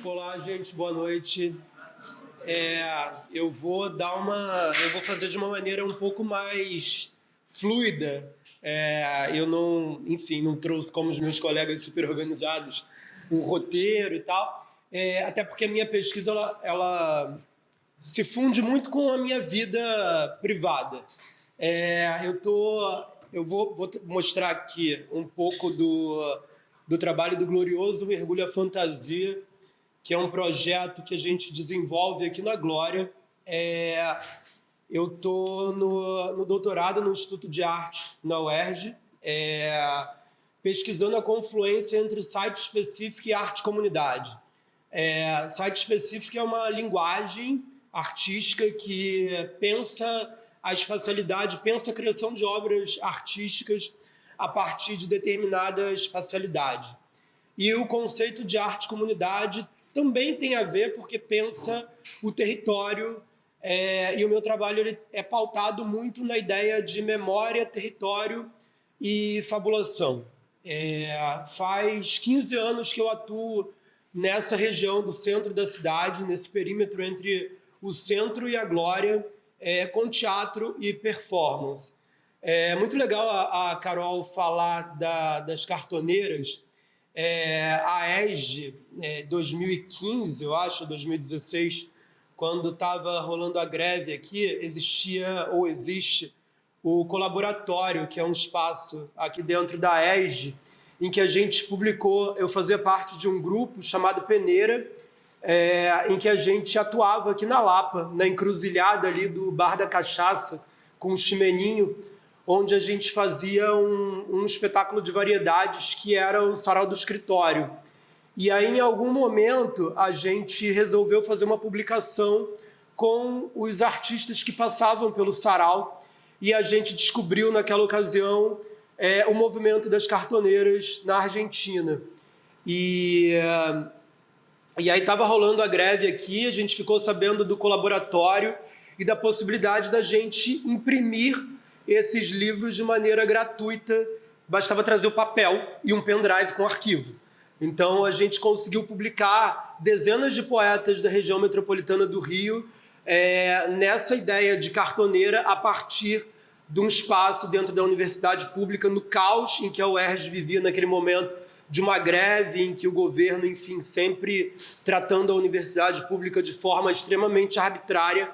Olá, gente, boa noite. Eu vou fazer de uma maneira um pouco mais fluida. Eu não, enfim, não trouxe como os meus colegas super organizados um roteiro e tal. Até porque a minha pesquisa ela se funde muito com a minha vida privada. Eu vou mostrar aqui um pouco do trabalho do Glorioso Mergulho à Fantasia, que é um projeto que a gente desenvolve aqui na Glória. Eu estou no doutorado no Instituto de Arte, na UERJ, pesquisando a confluência entre site específico e arte comunidade. Site específico é uma linguagem artística que pensa a espacialidade, pensa a criação de obras artísticas a partir de determinada espacialidade. E o conceito de arte comunidade também tem a ver porque pensa o território, e o meu trabalho ele é pautado muito na ideia de memória, território e fabulação. Faz 15 anos que eu atuo nessa região do centro da cidade, nesse perímetro entre o centro e a Glória, com teatro e performance. É muito legal a Carol falar das cartoneiras. A ESG, 2015, eu acho, 2016, quando estava rolando a greve aqui, existia ou existe o Colaboratório, que é um espaço aqui dentro da ESG, em que a gente publicou, eu fazia parte de um grupo chamado Peneira, em que a gente atuava aqui na Lapa, na encruzilhada ali do Bar da Cachaça, com o Chimeninho, onde a gente fazia um espetáculo de variedades que era o Sarau do Escritório. E aí, em algum momento, a gente resolveu fazer uma publicação com os artistas que passavam pelo Sarau, e a gente descobriu, naquela ocasião, o movimento das cartoneiras na Argentina. E aí estava rolando a greve aqui, a gente ficou sabendo do Colaboratório e da possibilidade da gente imprimir esses livros de maneira gratuita, bastava trazer o papel e um pendrive com arquivo. Então a gente conseguiu publicar dezenas de poetas da região metropolitana do Rio nessa ideia de cartoneira a partir de um espaço dentro da universidade pública, no caos em que a UERJ vivia naquele momento de uma greve, em que o governo, enfim, sempre tratando a universidade pública de forma extremamente arbitrária.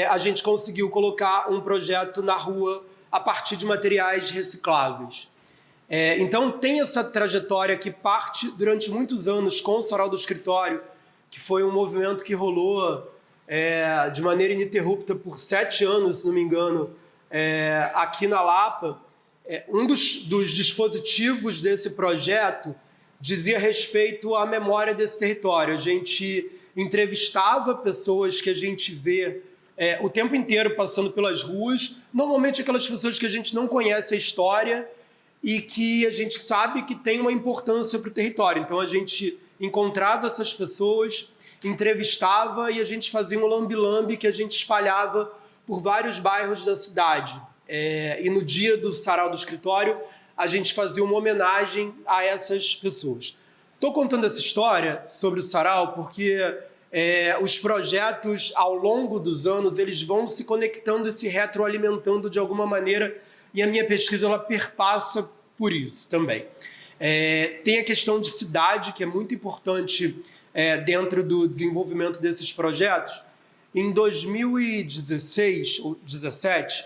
A gente conseguiu colocar um projeto na rua a partir de materiais recicláveis. Então, tem essa trajetória que parte durante muitos anos com o Sarau do Escritório, que foi um movimento que rolou de maneira ininterrupta por 7 anos, se não me engano, aqui na Lapa. Um dos dispositivos desse projeto dizia respeito à memória desse território. A gente entrevistava pessoas que a gente vê o tempo inteiro passando pelas ruas, normalmente aquelas pessoas que a gente não conhece a história e que a gente sabe que tem uma importância para o território. Então a gente encontrava essas pessoas, entrevistava e a gente fazia um lambe-lambe que a gente espalhava por vários bairros da cidade. E no dia do Sarau do Escritório, a gente fazia uma homenagem a essas pessoas. Estou contando essa história sobre o Sarau porque os projetos, ao longo dos anos, eles vão se conectando e se retroalimentando de alguma maneira, e a minha pesquisa ela perpassa por isso também. Tem a questão de cidade, que é muito importante dentro do desenvolvimento desses projetos. Em 2016 ou 2017,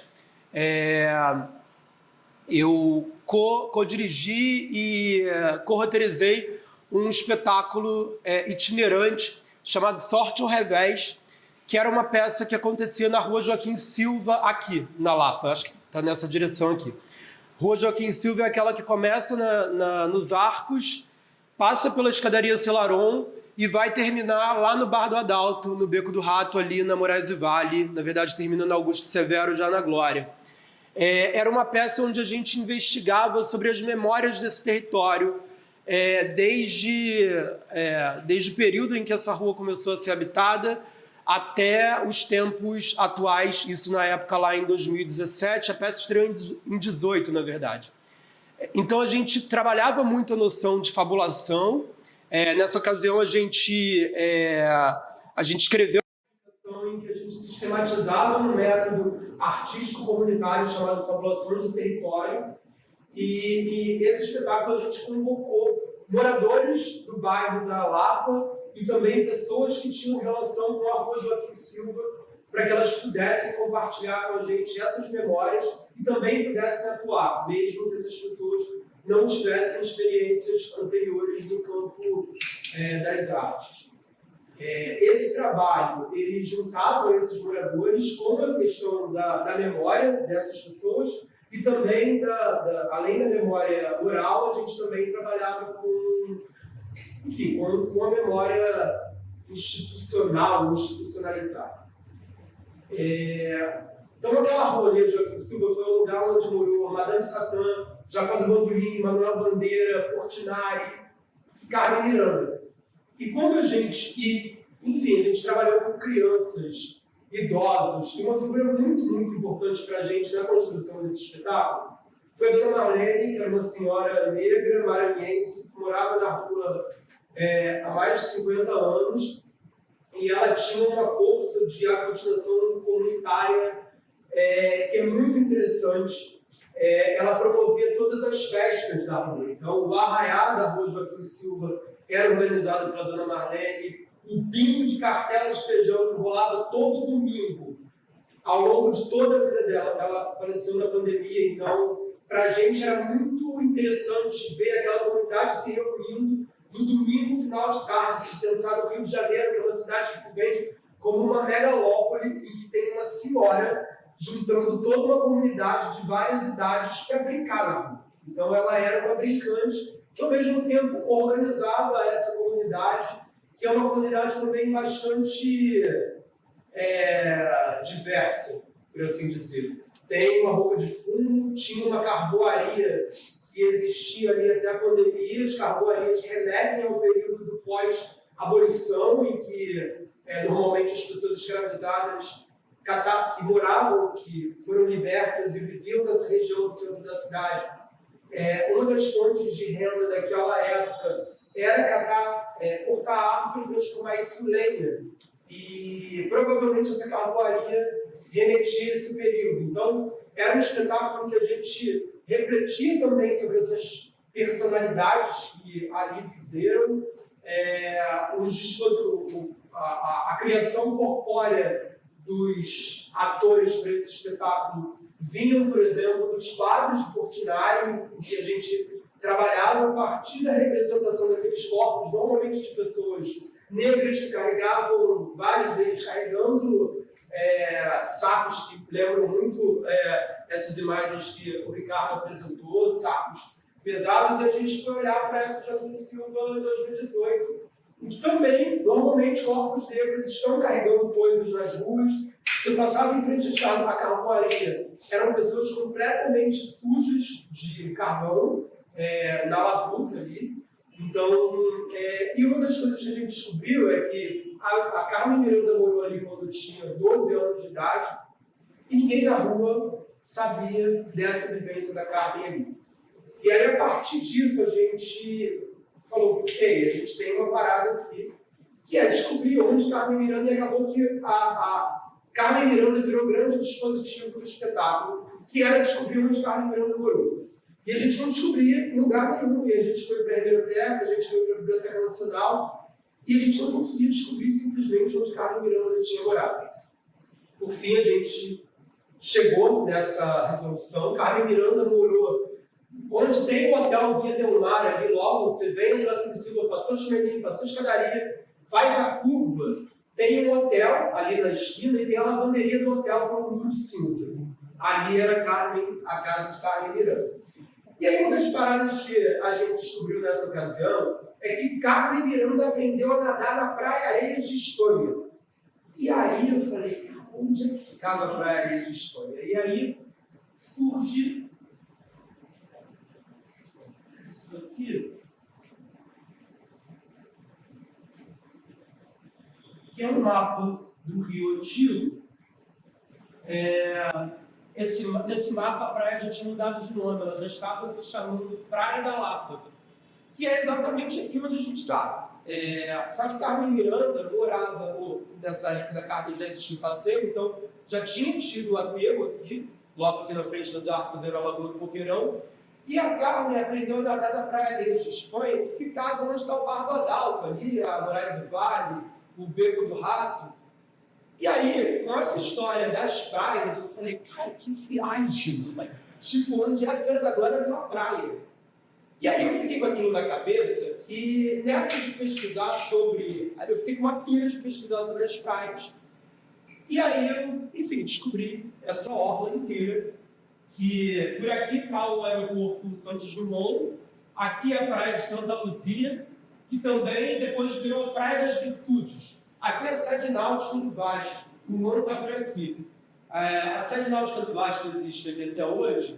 eu co-dirigi e co-roteirizei um espetáculo itinerante chamado Sorte ao Revés, que era uma peça que acontecia na Rua Joaquim Silva, aqui na Lapa. Acho que está nessa direção aqui. Rua Joaquim Silva é aquela que começa nos Arcos, passa pela escadaria Celaron e vai terminar lá no Bar do Adalto, no Beco do Rato, ali na Moraes e Vale. Na verdade, termina na Augusto Severo, já na Glória. Era uma peça onde a gente investigava sobre as memórias desse território, desde o período em que essa rua começou a ser habitada até os tempos atuais, isso na época lá em 2017, a peça estreou em 2018, na verdade. Então a gente trabalhava muito a noção de fabulação, Nessa ocasião, a gente escreveu em que a gente sistematizava um método artístico comunitário chamado Fabulações do Território, e esse espetáculo a gente convocou moradores do bairro da Lapa e também pessoas que tinham relação com a Rua Joaquim Silva, para que elas pudessem compartilhar com a gente essas memórias e também pudessem atuar, mesmo que essas pessoas não tivessem experiências anteriores no campo das artes. Esse trabalho, ele juntava esses moradores com a questão da memória dessas pessoas e também, além da memória oral, a gente também trabalhava com a memória institucionalizada. Então, aquela rua ali de Joaquim Silva foi um lugar onde morou Madame Satã, Jacó do Bandolim, Manuel Bandeira, Portinari e Carmen Miranda. E quando a gente trabalhou com crianças, idosos, e uma figura muito, muito importante para a gente na construção desse espetáculo foi a Dona Marlene, que era uma senhora negra, maranhense, que morava na rua há mais de 50 anos, e ela tinha uma força de aglutinação comunitária que é muito interessante. Ela promovia todas as festas da rua. Então, o arraiá da Rua Joaquim Silva era organizado pela Dona Marlene, o bingo de cartela de feijão que rolava todo domingo, ao longo de toda a vida dela. Ela faleceu na pandemia, então, para a gente era muito interessante ver aquela comunidade se reunindo no domingo, final de tarde, se pensar no Rio de Janeiro, que é uma cidade que se vende como uma megalópole e que tem uma senhora juntando toda uma comunidade de várias idades para brincar na rua. Então, ela era uma brincante que, ao mesmo tempo, organizava essa comunidade, que é uma comunidade também bastante diversa, por assim dizer. Tem uma boca de fumo, tinha uma carvoaria que existia ali até a pandemia. As carvoarias remetem ao período do pós-abolição, em que normalmente as pessoas escravizadas que moravam, que foram libertas e viviam nessa região do centro da cidade. Uma das fontes de renda daquela época era cortar árvore e transformar isso em lenha. E provavelmente essa carvoaria remetia a esse período. Então, era um espetáculo que a gente refletia também sobre essas personalidades que ali viveram, a criação corpórea dos atores para esse espetáculo vinham, por exemplo, dos quadros de Portinari, em que a gente trabalhava a partir da representação daqueles corpos, normalmente de pessoas negras que carregavam, vários deles carregando sacos que lembram muito essas imagens que o Ricardo apresentou, sacos pesados, e a gente foi olhar para essa Joaquim Silva em 2018, em que também, normalmente, corpos negros estão carregando coisas nas ruas. Se passava em frente à carvoaria, eram pessoas completamente sujas de carvão, na labuta ali. Então, e uma das coisas que a gente descobriu é que a Carmen Miranda morou ali quando tinha 12 anos de idade, e ninguém na rua sabia dessa vivência da Carmen ali. E aí, a partir disso, a gente falou, a gente tem uma parada aqui, que é descobrir onde Carmen Miranda, e acabou que a Carmen Miranda virou grande dispositivo do espetáculo, que era descobrir onde Carmen Miranda morou. E a gente não descobria em lugar nenhum, e a gente foi para a biblioteca, a gente foi para a Biblioteca Nacional, e a gente não conseguia descobrir simplesmente onde Carmen Miranda tinha morado. Por fim, a gente chegou nessa resolução. Carmen Miranda morou onde tem o Hotel Via Del Mar, ali logo, você vem, Joaquim Silva, passou Chimelim, passou Escadaria, faz a curva, tem um hotel ali na esquina e tem a lavanderia do hotel, que é um muro cinza. Ali era a casa de Carmen Miranda. E aí, uma das paradas que a gente descobriu nessa ocasião é que Carmen Miranda aprendeu a nadar na Praia Areias de Espanha. E aí eu falei, onde é que ficava a Praia Areias de Espanha? E aí surge isso aqui, que é um mapa do Rio Antigo. Nesse mapa, a praia já tinha mudado de nome, ela já estava se chamando Praia da Lapa. que é exatamente aqui onde a gente está. Só que Carmen Miranda morava, nessa época da Carmen já existia o passeio, então já tinha tido o apego aqui, logo aqui na frente das Arcos, era a Lagoa do Coqueirão, e a Carmen aprendeu a nadar na praia de Espanha, que ficava onde está o Barba d'Alta, ali, a Moraes do Vale, o Beco do Rato. E aí, com essa história das praias, eu falei, cara, que viagem! Tipo, onde é a Feira da Glória numa praia. E aí eu fiquei com aquilo na cabeça e nessa de pesquisar sobre... Aí eu fiquei com uma pira de pesquisar sobre as praias. E aí eu, enfim, descobri essa orla inteira, que por aqui está o aeroporto Santos Dumont, aqui é a praia de Santa Luzia, que também depois virou a Praia das Virtudes. Aqui é a sede náutica do Vasco, o nome está por aqui. A sede náutica do Vasco existe ali até hoje.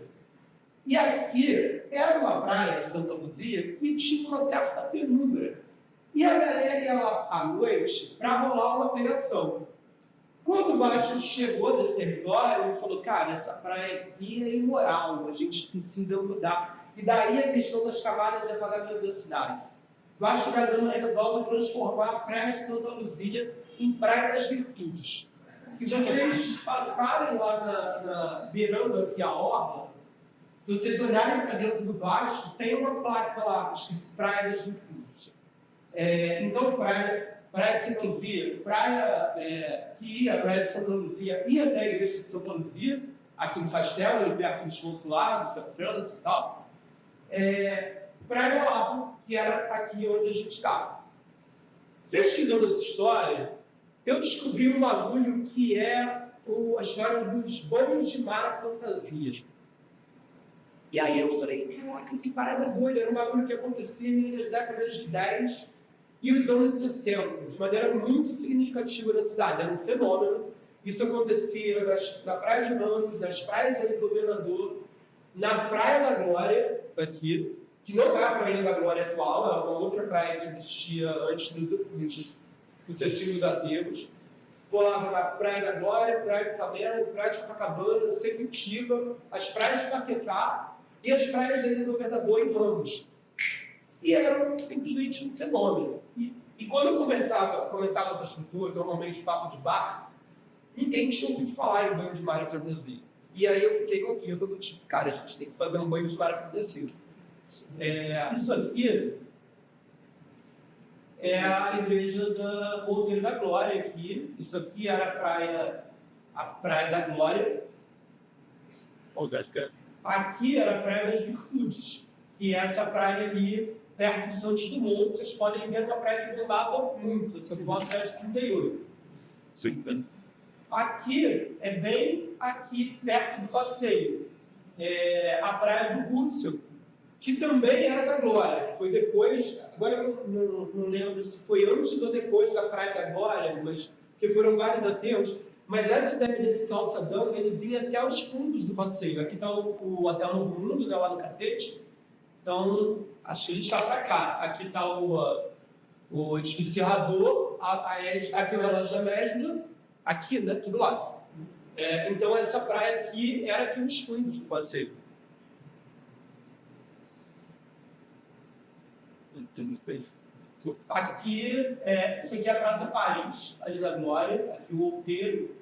E aqui era uma praia de Santa Luzia que tinha uma certa penumbra. E a galera ia lá à noite para rolar uma pegação. Quando o Vasco chegou nesse território, ele falou, cara, essa praia aqui é imoral, a gente precisa mudar. E daí a questão das camadas de apagamento da cidade. Vasco da Gama resolve transformar a Praia de Santa Luzia em Praia das Virtudes. Se vocês passarem lá beirando aqui a orla, se vocês olharem para dentro do Vasco, tem uma placa lá, escrito Praia das Virtudes. Então, Praia de Santa Luzia, que ia a Praia de Santa Luzia e até a Igreja de Santa Luzia, aqui no Castelo, ali perto dos consulados da França e tal. Praia Largo, que era aqui onde a gente está. Pesquisando essa história, eu descobri um bagulho que é a história dos banhos de mar fantasias. E aí eu falei, caraca, que parada doida, era um bagulho que acontecia nas décadas de 10 e os anos 60, de maneira muito significativa na cidade, era um fenômeno. Isso acontecia na Praia de Ramos, nas praias ali do Governador, na Praia da Glória, aqui, que não é a Praia da Glória atual, é uma outra praia que existia antes dos sucessivos aterros. Rolava na Praia da Glória, Praia do Flamengo, Praia de Copacabana, Sepultiva, as praias de Paquetá e as praias ali do Governador em Ramos. E era simplesmente um fenômeno. E quando eu comentava com as pessoas, normalmente papo de bar, ninguém tinha ouvido falar em banho de mar fantasia. E aí eu fiquei com aquilo, do tipo, cara, a gente tem que fazer um banho de mar fantasia. Isso aqui é a igreja da Outeiro da Glória aqui. Isso aqui era a Praia da Glória. Aqui era a Praia das Virtudes, que é essa praia ali perto de Santos Dumont. Vocês podem ver uma praia que bombava muito. Essa foto é de 38. Sim. Aqui é bem aqui perto do passeio. A Praia do Rússio, que também era da Glória. Foi depois, agora eu não lembro se foi antes ou depois da Praia da Glória, mas que foram vários aterros. Mas essa ideia desse calçadão, ele vinha até os fundos do passeio. Aqui está o Hotel Novo Mundo, né, lá no Catete. Então, acho que a gente está para cá. Aqui está o edifício Serrador, aqui o relógio da Mesbla, aqui, né, aqui do lado. Então, essa praia aqui era aqui os fundos do passeio. Aqui, isso aqui é a Praça Paris, ali da Glória, aqui o Outeiro.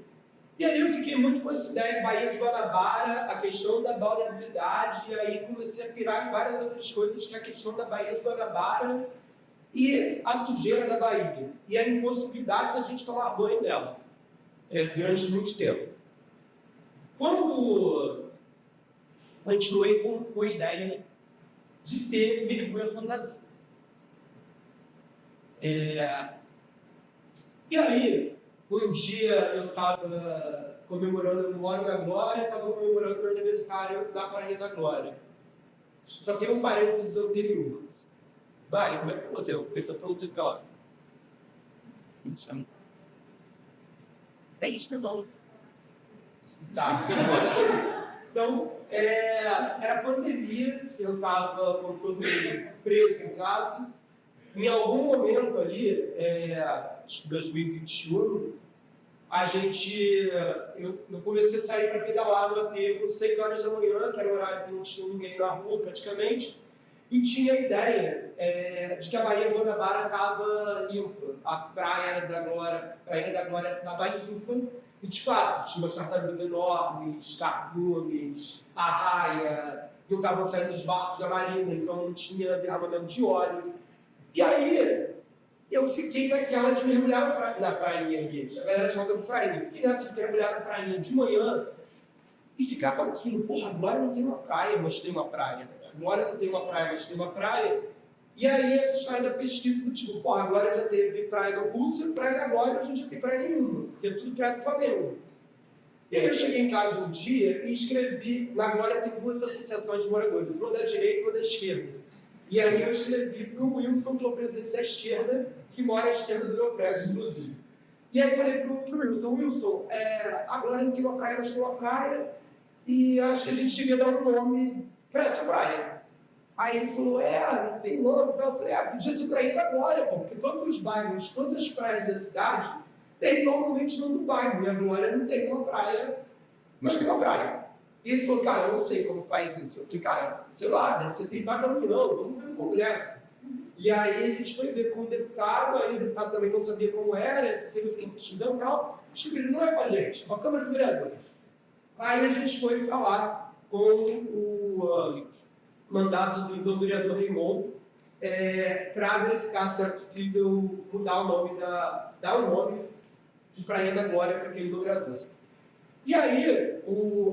E aí eu fiquei muito com essa ideia, Baía de Guanabara, a questão da balneabilidade, e aí comecei a pirar em várias outras coisas, que é a questão da Baía de Guanabara e a sujeira da Bahia, e a impossibilidade da gente tomar banho dela durante muito tempo. Quando continuei com a ideia de ter mergulho fantasia. E aí, um dia eu estava comemorando, eu moro na Glória, estava comemorando meu aniversário na Praia da Glória. Só tem um parênteses anterior. Vai, como é que é o teu? Pensa para você ficar lá. É isso, meu nome. Tá, então, era pandemia, eu estava com todo mundo preso em casa. Em algum momento ali, acho que 2021, eu comecei a sair para pedalar no aterro às 6 horas da manhã, que era o horário que não tinha ninguém na rua praticamente, e tinha a ideia de que a Baía de Guanabara estava limpa, a Praia da Glória estava limpa, e de fato tinha umas tartarugas enormes, cardumes, arraia, não estavam saindo os barcos da marina, então não tinha derramamento de óleo. E aí eu fiquei naquela de mergulhar na prainha ali, a galera chamava de prainha, fiquei nessa de mergulhar na prainha de manhã e ficar com aquilo, porra, agora não tem uma praia, mas tem uma praia. Agora não tem uma praia, mas tem uma praia. E aí essa história da pesquisa do tipo, porra, agora já teve praia da Rússia, praia da Glória, a gente já tem praia nenhuma, porque é tudo perto do Flamengo. E aí eu cheguei em casa um dia e escrevi, na Glória tem duas associações de moradores, uma da direita e uma da esquerda. E aí eu escrevi para o Wilson, que é o presidente da esquerda, que mora à esquerda do meu prédio, inclusive. E aí eu falei para o Wilson, agora não tem uma praia, mas tem uma praia, e acho que a gente devia dar um nome para essa praia. Aí ele falou, não tem nome. Então eu falei, podia ser Praia da Glória, porque todos os bairros, todas as praias da cidade, tem normalmente nome do bairro, e a Glória não tem uma praia, mas tem uma praia. E ele falou, cara, eu não sei como faz isso. Eu falei, cara, sei lá, deve ser tentar não, vamos ver no Congresso. E aí a gente foi ver com o deputado, aí o deputado também não sabia como era, se teve multidão e tal. Descobriram, não é com a gente, é com a Câmara de Vereadores. Aí a gente foi falar com o mandato do vereador Raimundo para verificar se era possível mudar o nome, dar o nome de Praia da Glória para aquele vereador. E aí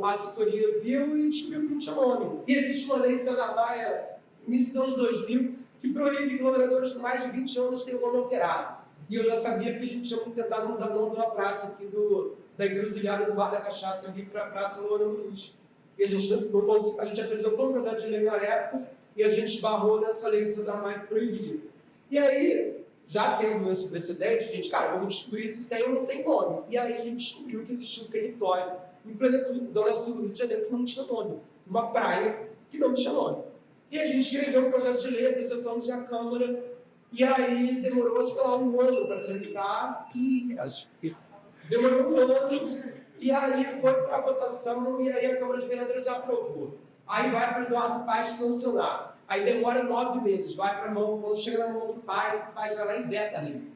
a assessoria viu e descobriu que não tinha nome. E existe uma lei de Santa Praia, início dos anos 2000, que proíbe que moradores com mais de 20 anos tenham o nome alterado. E eu já sabia que a gente tinha tentado mudar o nome de uma praça aqui da encruzilhada do Bar da Cachaça ali para a Praça Luana Luz. E a gente apresentou um projeto de lei na época e a gente esbarrou nessa lei de Santa Praia que proibia. E aí, já tendo esse precedente, a gente, cara, vamos descobrir se tem ou não tem nome. E aí a gente descobriu que existia um território em plena Zona Sul do Rio de Janeiro que não tinha nome. Uma praia que não tinha nome. E a gente escreveu um projeto de lei, apresentamos à Câmara, e aí demorou, sei lá, um ano para tramitar, demorou um ano, e aí foi para a votação, e aí a Câmara de Vereadores aprovou. Aí vai para o Eduardo Paes sancionar. Aí demora 9 meses, vai para a mão, quando chega na mão do pai, o pai vai lá e veta ali.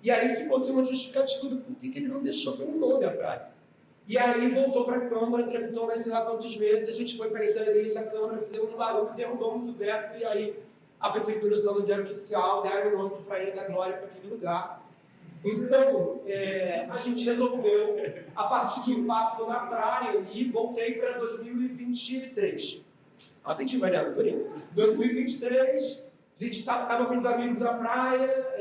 E aí ficou sem uma justificativa do porquê que ele não deixou pelo nome a praia. E aí voltou para a Câmara, tramitou mais sei lá quantos meses, a gente foi para a da Câmara, se deu um barulho, derrubamos o veto, e aí a Prefeitura usando o Diário Oficial, deram o nome de Praia da Glória para aquele lugar. Então, a gente resolveu, a partir de impacto na praia, e voltei para 2023. Atendi, Mariana, por aí. 2023, a gente estava com os amigos na praia,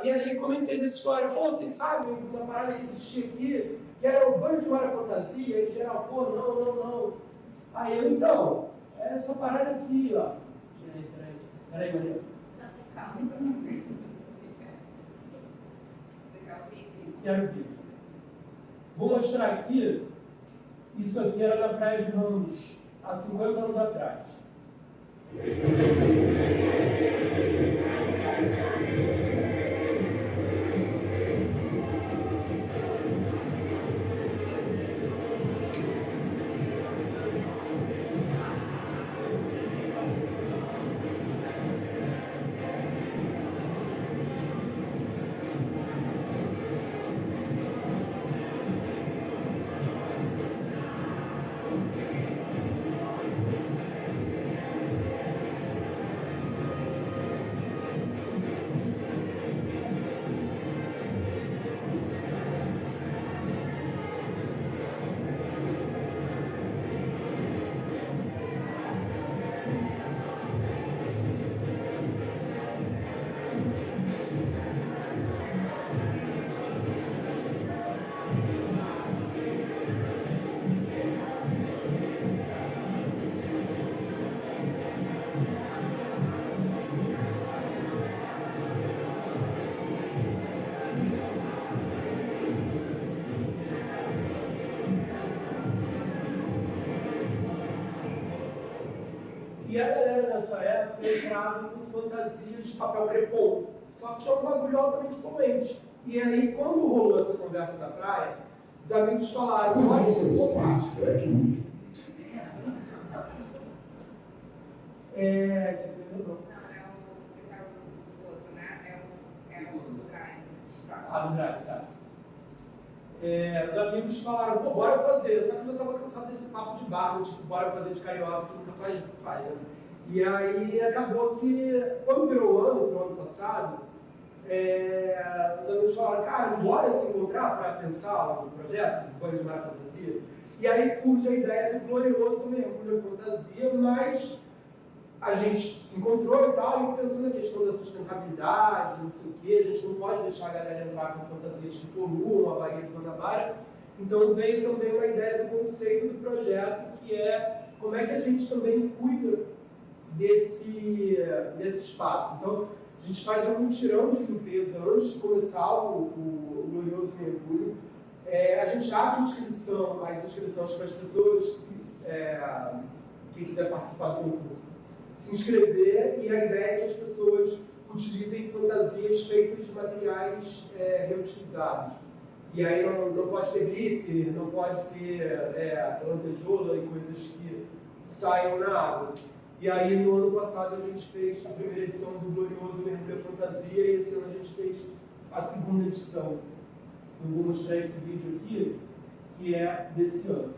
e aí comentei dessa história. Pô, você sabe, uma parada que existia aqui, que era o banho de Mara Fantasia, e geral, pô, não. Aí eu, então, essa parada aqui, ó. Peraí, Mariana. Calma. Quero ver. Vou mostrar aqui. Isso aqui era na Praia de Ramos, há 50 anos atrás. E a galera nessa época entrava com fantasias de papel crepom. Só que é um bagulho altamente poluente. E aí, quando rolou essa conversa na praia, os amigos falaram... Como é que você é que muito? os amigos falaram, pô, bora fazer. Só que eu já estava cansado desse papo de barba, tipo, bora fazer de carioca, que nunca faz, né? E aí acabou que, quando virou o ano, pro ano passado, os amigos falaram, cara, bora se encontrar para pensar um projeto, Banho de Mar Fantasia. E aí surge a ideia do glorioso mergulho fantasia, mas a gente se encontrou e tal, e pensando na questão da sustentabilidade, não sei o quê, a gente não pode deixar a galera entrar com fantasias que poluam a Baía de Guanabara. Então veio também uma ideia do conceito do projeto, que é como é que a gente também cuida desse espaço. Então, a gente faz um mutirão de limpeza antes de começar o glorioso mergulho. A gente abre as inscrições para as pessoas, quem quiser participar do concurso, se inscrever, e a ideia é que as pessoas utilizem fantasias feitas de materiais reutilizados. E aí não pode ter glitter, não pode ter lantejoula e coisas que saiam na água. E aí no ano passado a gente fez a primeira edição do Glorioso Mergulho Fantasia, e esse ano a gente fez a segunda edição. Eu vou mostrar esse vídeo aqui, que é desse ano.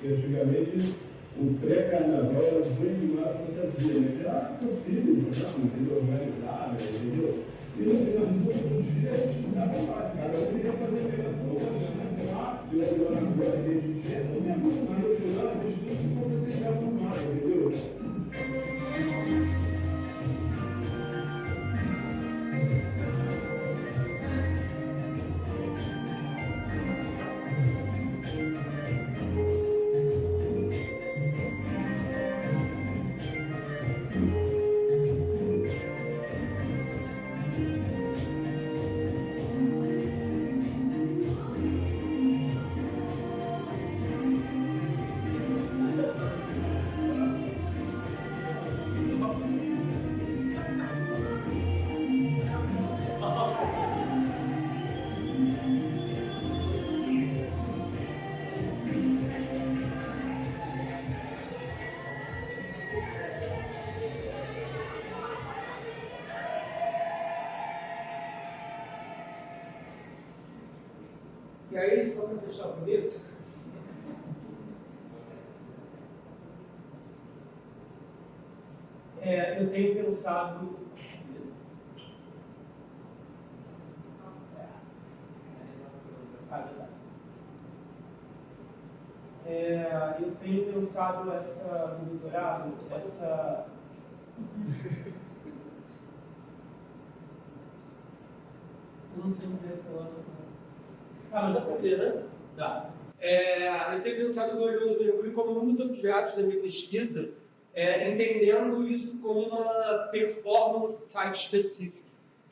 Antigamente, o pré-carnaval era Banho de Mar Fantasia, né? Era possível, não, entendeu? Organizado, entendeu? E no final de todos os dias, dava fácil, cada um queria fazer a mesma coisa. Se eu agora agora desde cedo, mas no final a gente tudo se complementava no mar, entendeu? E aí, só para fechar bonito, eu tenho pensado. Eu tenho pensado no doutorado, eu não sei me ver essa lança. Mas já foi ver, né? Tá. Eu tenho pensado no Glorioso Mergulho como um dos objetos da minha pesquisa, entendendo isso como uma performance site específica,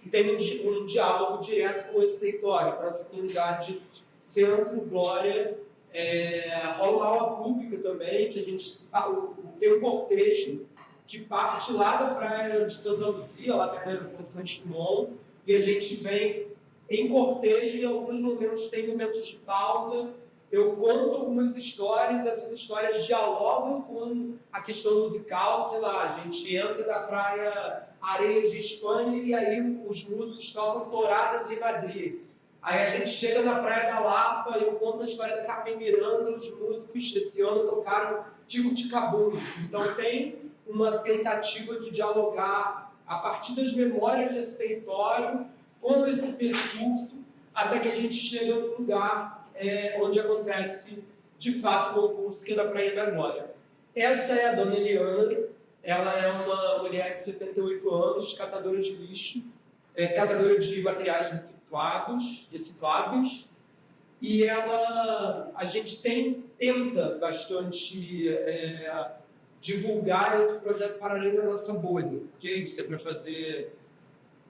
que tem um diálogo direto com esse território, com essa comunidade Centro, Glória. Rola uma aula pública também, que a gente tem um cortejo que parte lá da praia de Santa Luzia, lá perto do aeroporto Santos Dumont, e a gente vem em cortejo, em alguns momentos tem momentos de pausa, eu conto algumas histórias, essas histórias dialogam com a questão musical, sei lá, a gente entra da praia Areias de Espanha e aí os músicos tocam touradas em Madrid. Aí a gente chega na Praia da Lapa e eu conto a história da Carmen Miranda, os músicos desse ano tocaram Tico Ticabum. Então tem uma tentativa de dialogar a partir das memórias desse território, com esse percurso, até que a gente chega no lugar onde acontece, de fato, o concurso, que é na Praia da Glória. Essa é a dona Eliana, ela é uma mulher de 78 anos, catadora de lixo, catadora de materiais recicláveis, e a gente tenta bastante divulgar esse projeto paralelo da nossa bolha, ok? Se é para fazer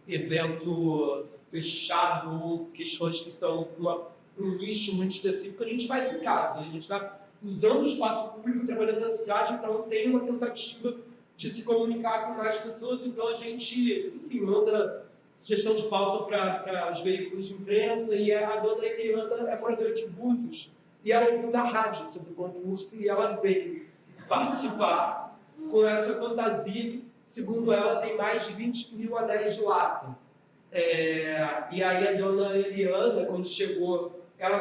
evento fechado, questões que são para um nicho muito específico, a gente faz em casa. A gente está usando o espaço público, trabalhando na cidade, então tem uma tentativa de se comunicar com mais pessoas. Então a gente, enfim, manda sugestão de pauta para os veículos de imprensa, e a dona Eliana é moradora de Búzios, e ela ouviu na rádio sobre o concurso, e ela veio participar com essa fantasia que, segundo ela, tem mais de 20 mil anéis de lata. E aí a dona Eliana, quando chegou, ela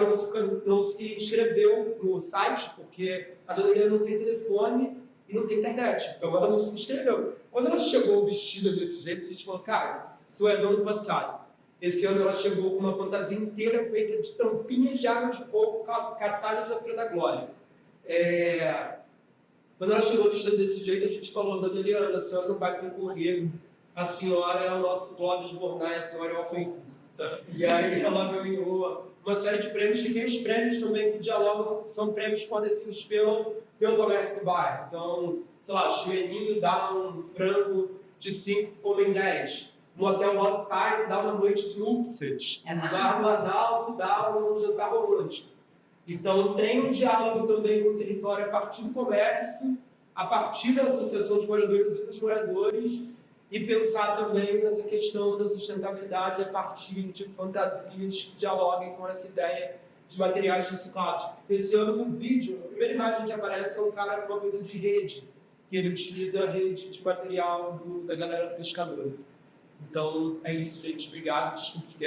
não se inscreveu no site, porque a dona Eliana não tem telefone e não tem internet, então ela não se inscreveu. Quando ela chegou vestida desse jeito, a gente falou, cara, isso é do ano passado. Esse ano ela chegou com uma fantasia inteira feita de tampinhas de água de coco, cartazes da Feira da Glória. Quando ela chegou vestida desse jeito, a gente falou, dona Eliana, a senhora não vai concorrer, a senhora é o nosso Clóvis Bornai, a senhora é o concurso. E aí ela ganhou uma série de prêmios, e tem os prêmios também que dialogam, são prêmios fornecidos pelo comércio do bairro. Então, sei lá, o Chimeninho dá um frango de 5 comem 10. No Hotel Love Time dá uma noite de núpcias. No Bar do Adalto dá um jantar romântico. Então tem um diálogo também com o território a partir do comércio, a partir da associação de moradores e dos moradores, e pensar também nessa questão da sustentabilidade a partir de fantasias que dialoguem com essa ideia de materiais reciclados. Esse ano, no vídeo, a primeira imagem que aparece é um cara com uma coisa de rede, que ele utiliza a rede de material da galera do pescador. Então, é isso, gente. Obrigado. Desculpe,